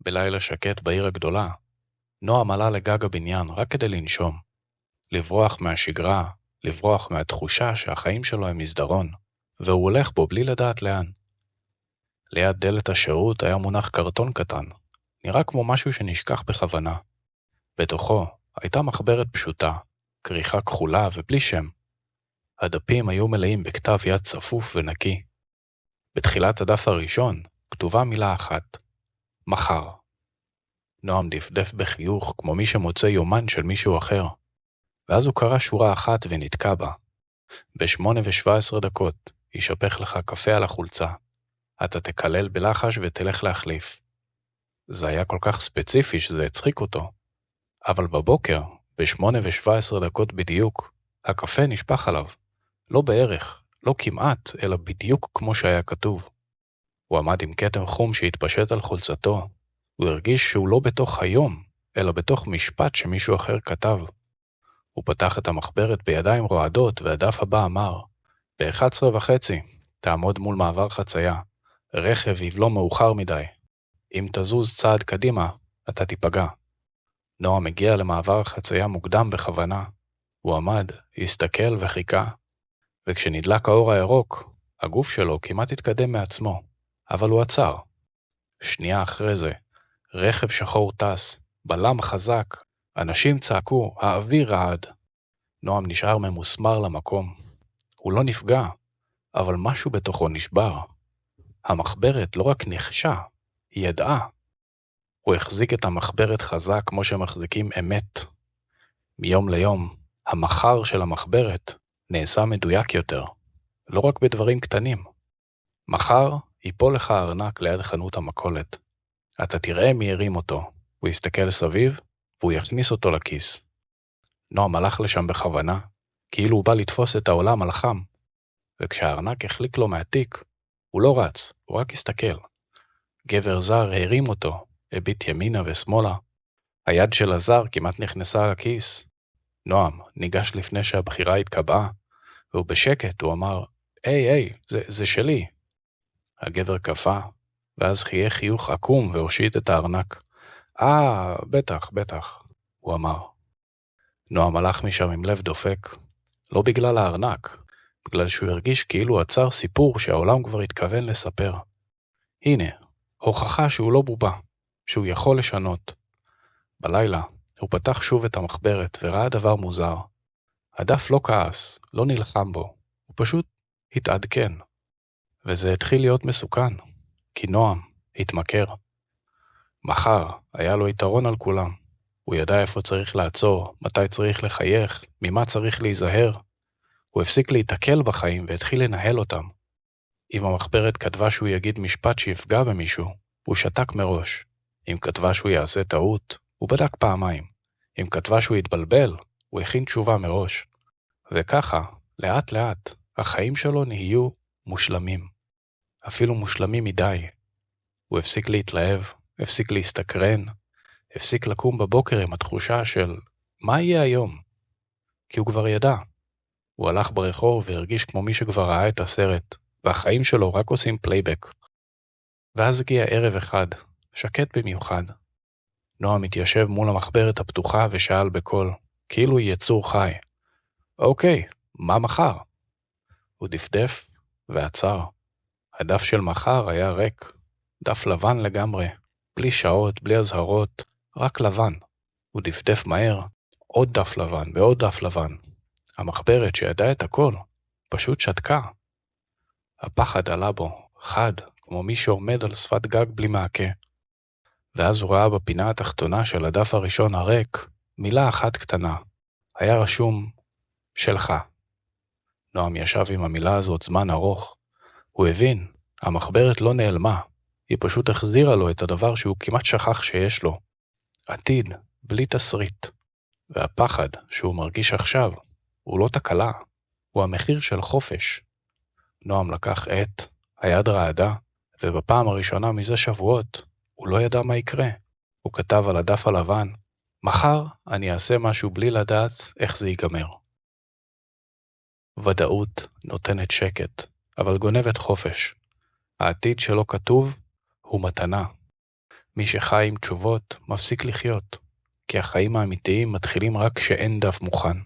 בלילה שקט בעיר הגדולה, נועם עלה לגג הבניין רק כדי לנשום, לברוח מהשגרה, לברוח מהתחושה שהחיים שלו הם מסדרון, והוא הולך בו בלי לדעת לאן. ליד דלת השירות היה מונח קרטון קטן, נראה כמו משהו שנשכח בכוונה. בתוכו הייתה מחברת פשוטה, כריכה כחולה ובלי שם. הדפים היו מלאים בכתב יד צפוף ונקי. בתחילת הדף הראשון כתובה מילה אחת, מחר. נועם דפדף בחיוך כמו מי שמוצא יומן של מישהו אחר, ואז הוא קרא שורה אחת ונתקע בה. ב8:17 יישפך לך קפה על החולצה. אתה תקלל בלחש ותלך להחליף. זה היה כל כך ספציפי שזה הצחיק אותו. אבל בבוקר, ב8:17 בדיוק, הקפה נשפך עליו. לא בערך, לא כמעט, אלא בדיוק כמו שהיה כתוב. הוא עמד עם כתם חום שהתפשט על חולצתו. הוא הרגיש שהוא לא בתוך היום, אלא בתוך משפט שמישהו אחר כתב. הוא פתח את המחברת בידיים רועדות, והדף הבא אמר, ב11:30 תעמוד מול מעבר חצייה. רכב יבלום מאוחר מדי. אם תזוז צעד קדימה, אתה תיפגע. נועם הגיע למעבר החצייה מוקדם בכוונה. הוא עמד, הסתכל וחיכה. וכשנדלק האור הירוק, הגוף שלו כמעט התקדם מעצמו, אבל הוא עצר. שנייה אחרי זה, רכב שחור טס, בלם חזק, אנשים צעקו, האוויר רעד. נועם נשאר ממוסמר למקום. הוא לא נפגע, אבל משהו בתוכו נשבר. המחברת לא רק נחשה, היא ידעה. הוא החזיק את המחברת חזק כמו שמחזיקים אמת. מיום ליום, המחר של המחברת נעשה מדויק יותר, לא רק בדברים קטנים. מחר ייפול לך הארנק ליד חנות המכולת. אתה תראה מי הרים אותו. הוא יסתכל סביב, והוא יכניס אותו לכיס. נועם הלך לשם בכוונה, כאילו הוא בא לתפוס את העולם על חם. וכשהארנק החליק לו מהתיק, הוא לא רץ, הוא רק הסתכל. גבר זר הרים אותו, הביט ימינה ושמאלה. היד של הזר כמעט נכנסה לכיס. נועם ניגש לפני שהבחירה התקבעה, ובשקט הוא אמר, היי, זה שלי. הגבר קפא, ואז חייך חיוך עקום והושיט את הארנק. בטח, הוא אמר. נועם הלך משם עם לב דופק, לא בגלל הארנק, בגלל שהוא הרגיש כאילו עצר סיפור שהעולם כבר התכוון לספר. הנה, הוכחה שהוא לא בובה, שהוא יכול לשנות. בלילה הוא פתח שוב את המחברת וראה דבר מוזר. הדף לא כעס, לא נלחם בו, הוא פשוט התעדכן. וזה התחיל להיות מסוכן, כי נועם התמכר. מחר היה לו יתרון על כולם. הוא ידע איפה צריך לעצור, מתי צריך לחייך, ממה צריך להיזהר. הוא הפסיק להתעכל בחיים והתחיל לנהל אותם. אם המחברת כתבה שהוא יגיד משפט שיפגע במישהו, הוא שתק מראש. אם כתבה שהוא יעשה טעות, הוא בדק פעמיים. אם כתבה שהוא יתבלבל, הוא הכין תשובה מראש. וככה, לאט לאט, החיים שלו נהיו מושלמים. אפילו מושלמים מדי. הוא הפסיק להתלהב, הפסיק להסתקרן, הפסיק לקום בבוקר עם התחושה של מה יהיה היום? כי הוא כבר ידע. הוא הלך ברחוב והרגיש כמו מי שכבר ראה את הסרט, והחיים שלו רק עושים פלייבק. ואז הגיע ערב אחד, שקט במיוחד. נועם התיישב מול המחברת הפתוחה ושאל בקול, כאילו היא יצור חי. אוקיי, מה מחר? הוא דפדף ועצר. הדף של מחר היה ריק, דף לבן לגמרי, בלי שעות, בלי הזהרות, רק לבן. הוא דפדף מהר, עוד דף לבן ועוד דף לבן. המחברת שידעה את הכל, פשוט שתקה. הפחד עלה בו, חד, כמו מי שעומד על שפת גג בלי מעקה. ואז הוא ראה בפינה התחתונה של הדף הראשון הריק, מילה אחת קטנה. היה רשום, שלך. נועם ישב עם המילה הזאת זמן ארוך. הוא הבין, המחברת לא נעלמה, היא פשוט החזירה לו את הדבר שהוא כמעט שכח שיש לו. עתיד, בלי תסריט. והפחד שהוא מרגיש עכשיו, הוא לא תקלה, הוא המחיר של חופש. נועם לקח עט, היד רעדה, ובפעם הראשונה מזה שבועות, הוא לא ידע מה יקרה. הוא כתב על הדף הלבן, מחר אני אעשה משהו בלי לדעת איך זה ייגמר. ודאות נותנת שקט, אבל גונבת חופש. העתיד שלא כתוב הוא מתנה. מי שחי עם תשובות מפסיק לחיות, כי החיים האמיתיים מתחילים רק כשאין דף מוכן.